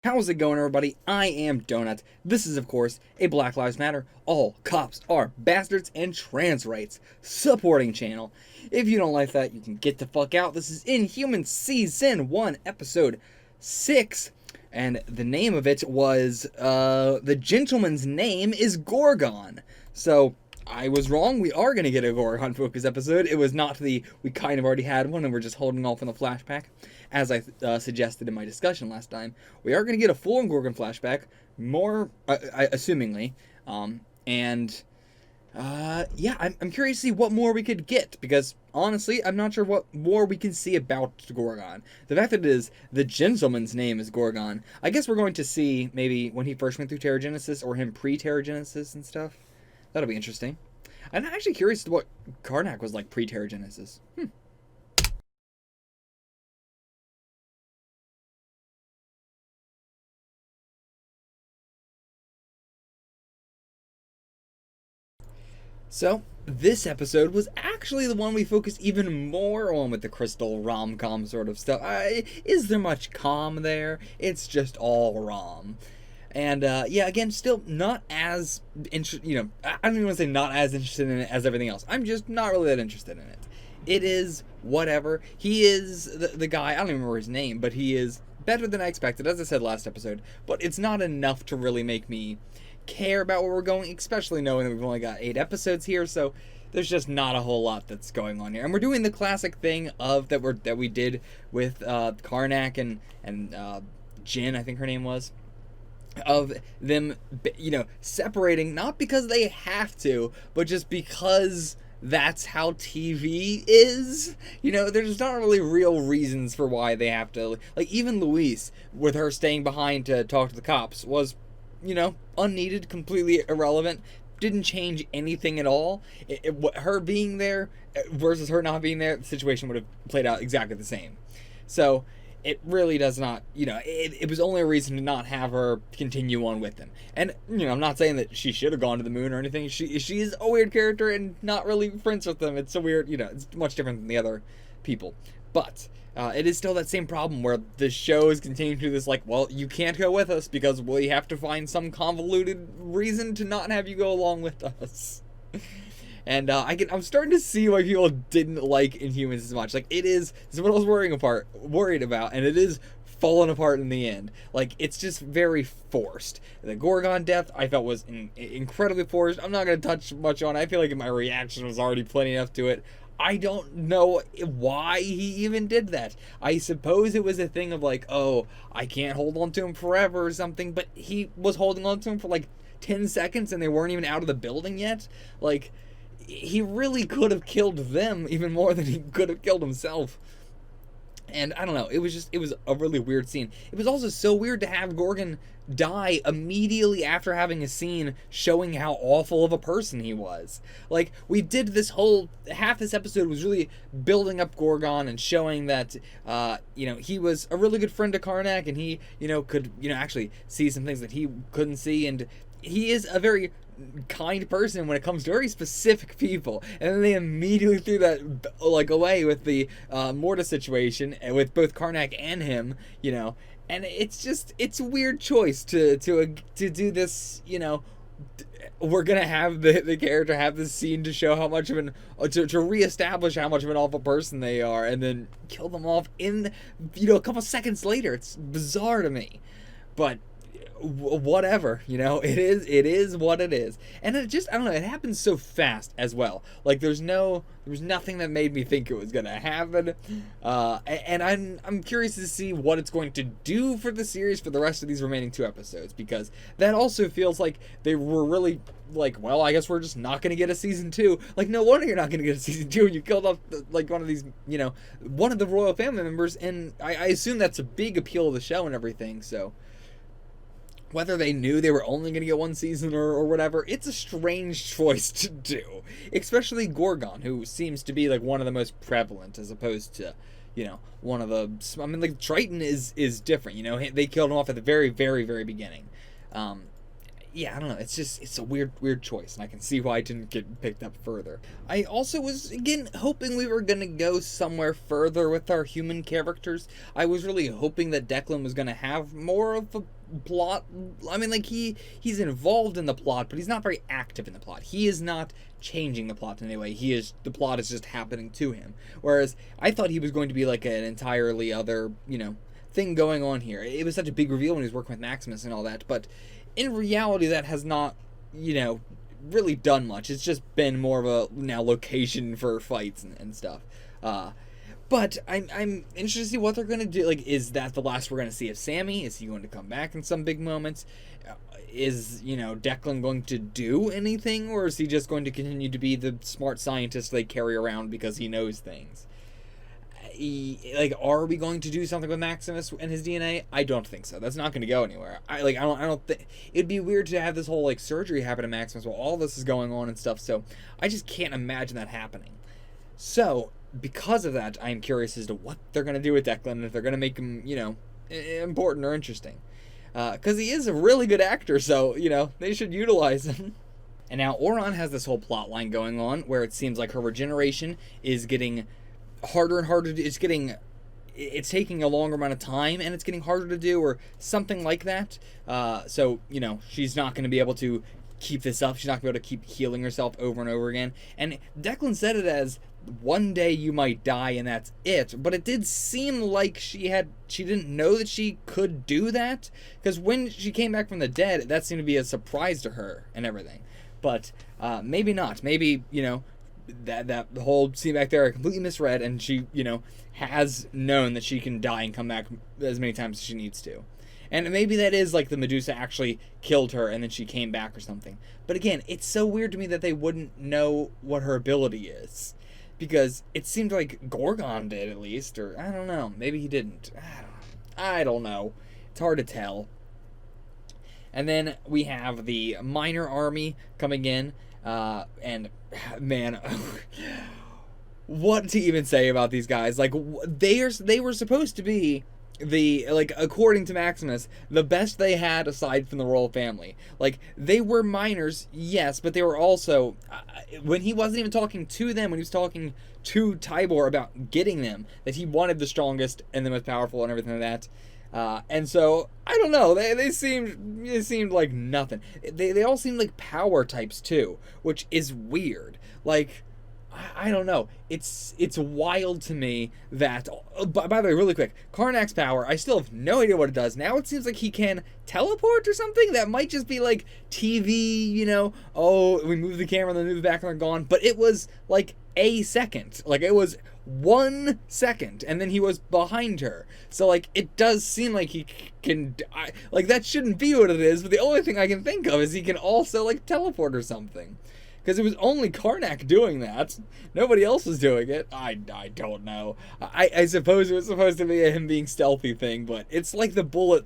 How's it going, everybody? I am Donut. This is, of course, a Black Lives Matter, all cops are bastards and trans rights supporting channel. If you don't like that, you can get the fuck out. This is Inhumans Season 1, Episode 6, and the name of it was, the gentleman's name is Gorgon. So, I was wrong. We are going to get a Gorgon focus episode. It was not the, we kind of already had one and we're just holding off on the flashback, as I suggested in my discussion last time. We are going to get a full Gorgon flashback, more, assumingly, yeah, I'm curious to see what more we could get, because honestly, I'm not sure what more we can see about Gorgon. The fact that it is the gentleman's name is Gorgon, I guess we're going to see maybe when he first went through Terrigenesis or him pre-Terrigenesis and stuff. That'll be interesting. I'm actually curious what Karnak was like pre-Terrigenesis. So, this episode was actually the one we focused even more on with the crystal rom-com sort of stuff. Is there much com there? It's just all rom. And, yeah, again, still not as interested, I don't even want to say not as interested in it as everything else. I'm just not really that interested in it. It is whatever. He is the guy, I don't even remember his name, but he is better than I expected, as I said last episode. But it's not enough to really make me care about where we're going, especially knowing that we've only got 8 episodes here, so there's just not a whole lot that's going on here. And we're doing the classic thing of that we did with Karnak and Jin, I think her name was, of them, separating, not because they have to, but just because that's how TV is. There's not really real reasons for why they have to. Like, even Luis, with her staying behind to talk to the cops, was, unneeded, completely irrelevant, didn't change anything at all. Her being there versus her not being there, the situation would have played out exactly the same. So, it really does not, it was only a reason to not have her continue on with them. And, I'm not saying that she should have gone to the moon or anything. She is a weird character and not really friends with them. It's a weird, it's much different than the other people. But it is still that same problem where the show is continuing to do this, like, well, you can't go with us because we have to find some convoluted reason to not have you go along with us. And I'm starting to see why people didn't like Inhumans as much. Like, this is what I was worried about, and it is falling apart in the end. Like, it's just very forced. The Gorgon death, I felt, was incredibly forced. I'm not going to touch much on it. I feel like my reaction was already plenty enough to it. I don't know why he even did that. I suppose it was a thing of like, oh, I can't hold on to him forever or something, but he was holding on to him for like 10 seconds and they weren't even out of the building yet. Like, he really could have killed them even more than he could have killed himself. And I don't know, it was a really weird scene. It was also so weird to have Gorgon die immediately after having a scene showing how awful of a person he was. Like, we did this whole, half this episode was really building up Gorgon and showing that, he was a really good friend to Karnak, and he, could, actually see some things that he couldn't see, and he is a very kind person when it comes to very specific people, and then they immediately threw that away with the Morta situation with both Karnak and him, and it's a weird choice to do this. We're gonna have the character have this scene to show how much of an to reestablish how much of an awful person they are, and then kill them off in a couple seconds later. It's bizarre to me, but whatever, it is what it is. And it just, I don't know, it happens so fast as well. Like, there was nothing that made me think it was gonna happen, and I'm curious to see what it's going to do for the series for the rest of these remaining 2 episodes, because that also feels like they were really like, well, I guess we're just not gonna get a season 2. Like, no wonder you're not gonna get a season 2 when you killed off one of these, one of the royal family members, and I assume that's a big appeal of the show and everything. So whether they knew they were only going to get 1 season or whatever, it's a strange choice to do. Especially Gorgon, who seems to be like one of the most prevalent, as opposed to, one of the, I mean, like, Triton is different, they killed him off at the very, very, very beginning. yeah, I don't know. It's a weird choice, and I can see why it didn't get picked up further. I also was, again, hoping we were going to go somewhere further with our human characters. I was really hoping that Declan was going to have more of a plot. I mean, like, he's involved in the plot, but he's not very active in the plot. He is not changing the plot in any way. The plot is just happening to him. Whereas I thought he was going to be like an entirely other, thing going on here. It was such a big reveal when he was working with Maximus and all that, but in reality that has not, really done much. It's just been more of a now location for fights and stuff. But I'm interested to see what they're going to do. Like, is that the last we're going to see of Sammy? Is he going to come back in some big moments? Is, Declan going to do anything, or is he just going to continue to be the smart scientist they carry around because he knows things? Are we going to do something with Maximus and his DNA? I don't think so. That's not going to go anywhere. I don't think it'd be weird to have this whole surgery happen to Maximus while all this is going on and stuff. So I just can't imagine that happening. So because of that, I'm curious as to what they're going to do with Declan, and if they're going to make him, important or interesting. Because he is a really good actor, so they should utilize him. And now Auron has this whole plot line going on where it seems like her regeneration is getting harder and harder to, it's taking a longer amount of time, and it's getting harder to do, or something like that. So she's not going to be able to keep this up. She's not going to be able to keep healing herself over and over again. And Declan said it as, one day you might die and that's it. But it did seem like she didn't know that she could do that, because when she came back from the dead, that seemed to be a surprise to her and everything. But maybe not. Maybe that the whole scene back there I completely misread, and she has known that she can die and come back as many times as she needs to. And maybe that is like the Medusa actually killed her and then she came back or something. But again, it's so weird to me that they wouldn't know what her ability is, because it seemed like Gorgon did, at least, or I don't know, maybe he didn't. I don't know. It's hard to tell. And then we have the minor army coming in, and man, what to even say about these guys? Like, they were supposed to be according to Maximus, the best they had aside from the royal family. Like, they were minors, yes, but they were also, when he wasn't even talking to them, when he was talking to Tybor about getting them, that he wanted the strongest and the most powerful and everything like that. And so, I don't know, they seemed like nothing. They all seemed like power types too, which is weird. Like, I don't know. It's wild to me that... By the way, really quick, Karnak's power, I still have no idea what it does. Now it seems like he can teleport or something? That might just be like TV, we move the camera and then move it back and they're gone. But it was like a second. Like, it was 1 second, and then he was behind her. So, like, it does seem like he can... that shouldn't be what it is, but the only thing I can think of is he can also, like, teleport or something. Because it was only Karnak doing that. Nobody else was doing it. I don't know. I suppose it was supposed to be a him being stealthy thing, but it's like the bullet...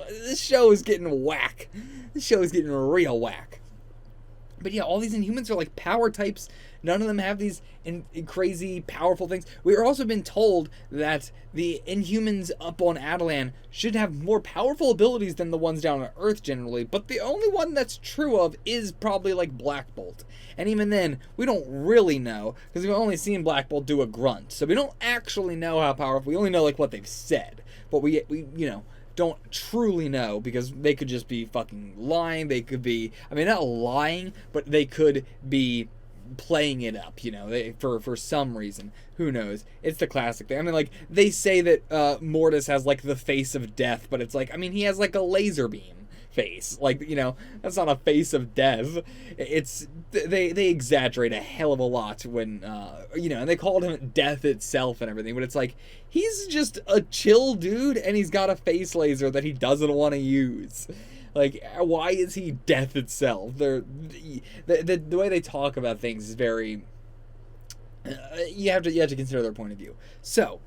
This show is getting whack. This show is getting real whack. But yeah, all these Inhumans are like power types. None of them have these crazy, powerful things. We are also been told that the Inhumans up on Adelan should have more powerful abilities than the ones down on Earth generally, but the only one that's true of is probably like Black Bolt. And even then, we don't really know, because we've only seen Black Bolt do a grunt. So we don't actually know how powerful. We only know like what they've said. But we don't truly know, because they could just be fucking lying. They could be, not lying, but they could be playing it up, for some reason. Who knows? It's the classic thing. They say that Mortis has like the face of death, but it's like, he has like a laser beam face. Like, that's not a face of death. It's they exaggerate a hell of a lot when and they called him death itself and everything, but it's like, he's just a chill dude and he's got a face laser that he doesn't want to use. Like, why is he death itself? The way they talk about things is very... you have to consider their point of view. So,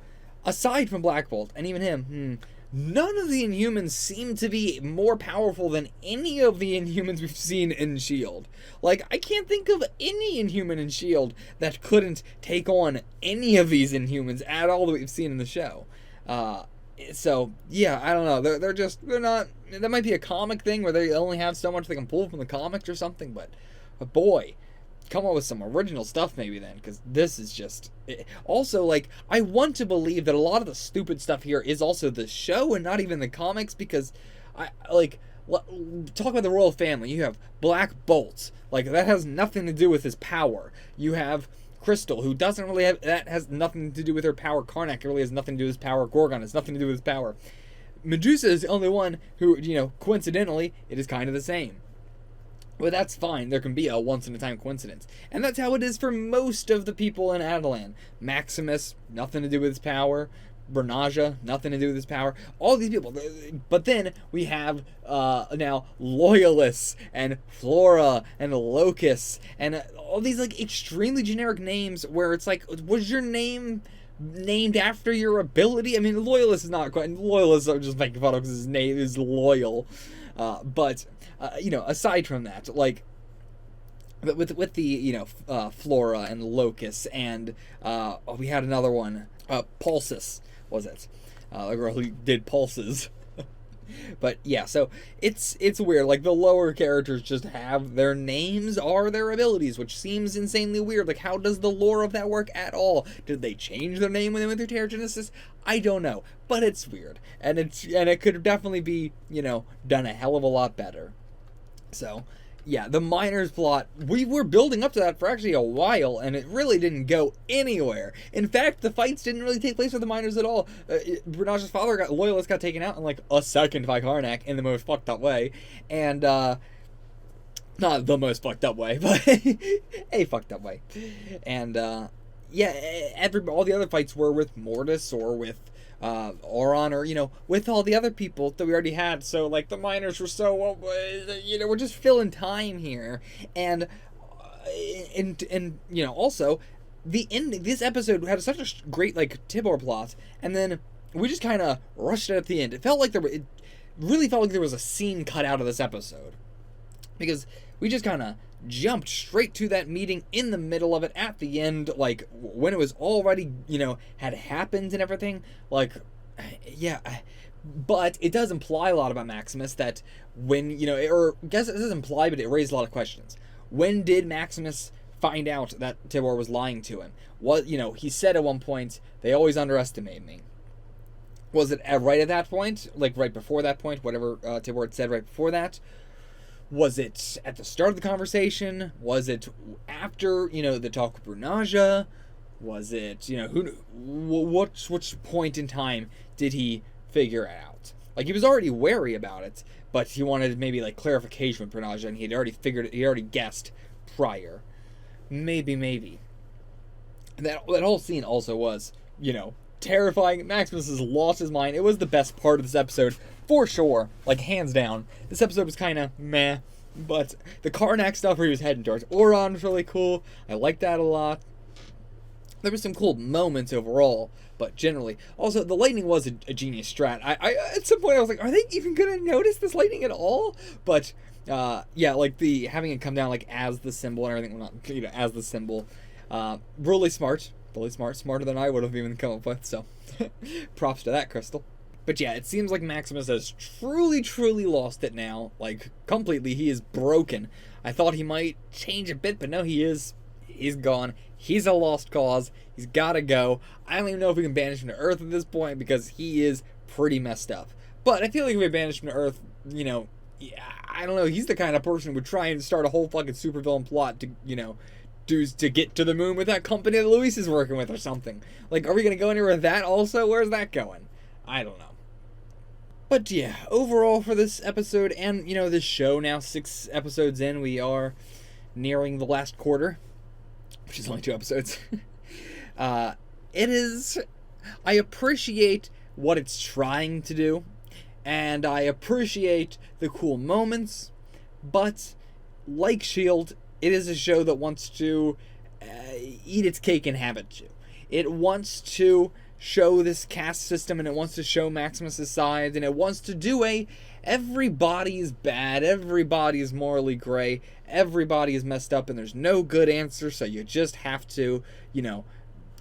aside from Black Bolt, and even him, none of the Inhumans seem to be more powerful than any of the Inhumans we've seen in S.H.I.E.L.D. Like, I can't think of any Inhuman in S.H.I.E.L.D. that couldn't take on any of these Inhumans at all that we've seen in the show. So yeah, I don't know. They're not. That might be a comic thing where they only have so much they can pull from the comics or something. But boy, come up with some original stuff maybe then, because this is just. Also, like, I want to believe that a lot of the stupid stuff here is also the show and not even the comics, because I like. Talk about the royal family. You have Black Bolt, like that has nothing to do with his power. You have Crystal, who doesn't really have, that has nothing to do with her power. Karnak really has nothing to do with his power. Gorgon has nothing to do with his power. Medusa is the only one who, coincidentally, it is kind of the same. But that's fine. There can be a once-in-a-time coincidence. And that's how it is for most of the people in Adelan. Maximus, nothing to do with his power. Bernaja, nothing to do with his power. All these people. But then we have now Loyalists and Flora and Locus and all these like extremely generic names where it's like, was your name named after your ability? I mean, Loyalist is not quite. Loyalists are just making fun of because his name is Loyal. But aside from that, like. But with the Flora and Locus and we had another one, Pulsus was it, the girl who did Pulses. But yeah, so it's weird. Like the lower characters just have their names are their abilities, which seems insanely weird. Like how does the lore of that work at all? Did they change their name when they went through Terrigenesis? I don't know, but it's weird, and it could definitely be done a hell of a lot better. So. Yeah, the miners plot, we were building up to that for actually a while, and it really didn't go anywhere. In fact, the fights didn't really take place with the miners at all. Bernage's father, Loyalist, got taken out in like a second by Karnak in the most fucked up way. And, not the most fucked up way, but a fucked up way. And, all the other fights were with Mortis or with Auron, or with all the other people that we already had. So like the miners were so we're just filling time here, and also the ending. This episode had such a great like Tibor plot, and then we just kind of rushed it at the end. It really felt like there was a scene cut out of this episode, because we just kind of jumped straight to that meeting in the middle of it at the end, like when it was already had happened and everything. Like but it does imply a lot about Maximus, that when or I guess it doesn't imply, but it raised a lot of questions. When did Maximus find out that Tibor was lying to him? What he said at one point, they always underestimate me. Was it right at that point, like right before that point, whatever Tibor had said right before that? Was it at the start of the conversation? Was it after, the talk with Bernaja? Was it, which point in time did he figure it out? Like, he was already wary about it, but he wanted maybe, like, clarification with Bernaja, and he already guessed prior. Maybe. That whole scene also was, terrifying. Maximus has lost his mind. It was the best part of this episode, for sure. Like, hands down. This episode was kind of meh, but the Karnak stuff where he was heading towards Auron was really cool. I liked that a lot. There were some cool moments overall, but generally. Also, the lightning was a genius strat. I at some point I was like, are they even going to notice this lightning at all? But, like the having it come down like as the symbol and everything, well, not, as the symbol. Really smart. Really smart. Smarter than I would have even come up with, so props to that, Crystal. But yeah, it seems like Maximus has truly, truly lost it now. Like, completely. He is broken. I thought he might change a bit, but no, he's gone. He's a lost cause. He's gotta go. I don't even know if we can banish him to Earth at this point, because he is pretty messed up. But I feel like if we banish him to Earth, I don't know, he's the kind of person who would try and start a whole fucking supervillain plot to, to get to the moon with that company that Luis is working with or something. Like, are we gonna go anywhere with that also? Where's that going? I don't know. But yeah, overall for this episode and, this show now, 6 episodes in, we are nearing the last quarter, which is only 2 episodes. It is, I appreciate what it's trying to do, and I appreciate the cool moments, but like S.H.I.E.L.D., it is a show that wants to eat its cake and have it too. It wants to show this caste system, and it wants to show Maximus's side, and it wants to do everybody is bad, everybody is morally gray, everybody is messed up, and there's no good answer, so you just have to,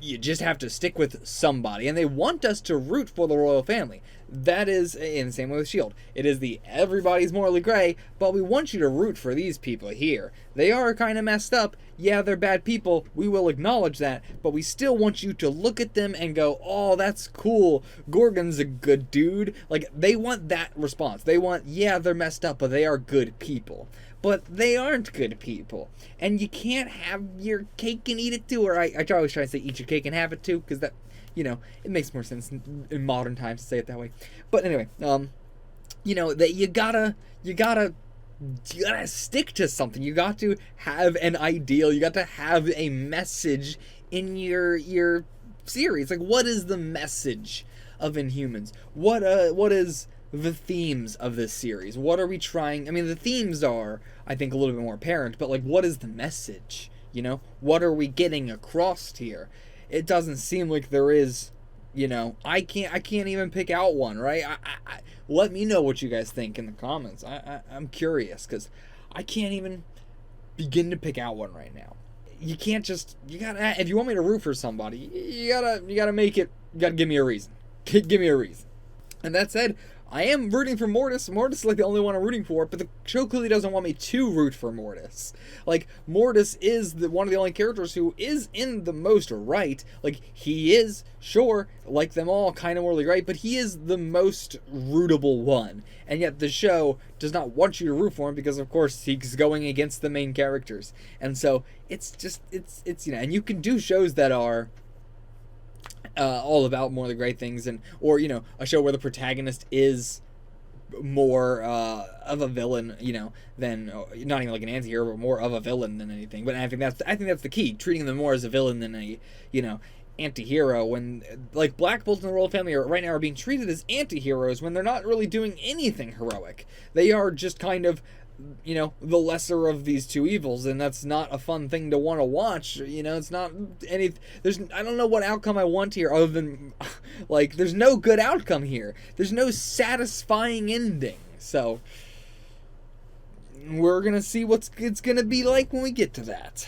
you just have to stick with somebody, and they want us to root for the royal family. That is in the same way with S.H.I.E.L.D. It is the everybody's morally gray, but we want you to root for these people here. They are kind of messed up. Yeah, they're bad people. We will acknowledge that, but we still want you to look at them and go, oh, that's cool. Gorgon's a good dude. Like, they want that response. They want, yeah, they're messed up, but they are good people. But they aren't good people. And you can't have your cake and eat it too. Or I always try to say eat your cake and have it too, because that, you know, it makes more sense in modern times to say it that way. But anyway, you know, that you gotta stick to something. You got to have an ideal. You got to have a message in your series. Like, what is the message of Inhumans? What is the themes of this series? What are we trying? I mean, the themes are, I think, a little bit more apparent, but like, what is the message? You know, what are we getting across here? It doesn't seem like there is. You know, I can't even pick out one, right? Let me know what you guys think in the comments. I'm curious, because I can't even begin to pick out one right now. You can't just, you gotta, if you want me to root for somebody, you gotta make it, you gotta give me a reason. Give me a reason. And that said, I am rooting for Mortis. Mortis is like the only one I'm rooting for, but the show clearly doesn't want me to root for Mortis. Like, Mortis is one of the only characters who is in the most right. Like, he is, sure, like them all, kind of morally right, but he is the most rootable one. And yet the show does not want you to root for him because, of course, he's going against the main characters. And so, it's just, it's you know, and you can do shows that are all about more of the great things, and or you know, a show where the protagonist is more of a villain, you know, than not even like an anti-hero, but more of a villain than anything. But I think that's the key, treating them more as a villain than a, you know, anti-hero. When like Black Bolt and the Royal Family right now are being treated as anti-heroes when they're not really doing anything heroic. They are just kind of, you know, the lesser of these two evils, and that's not a fun thing to want to watch. You know, it's not any, I don't know what outcome I want here other than, like, there's no good outcome here. There's no satisfying ending. So, we're gonna see what it's gonna be like when we get to that.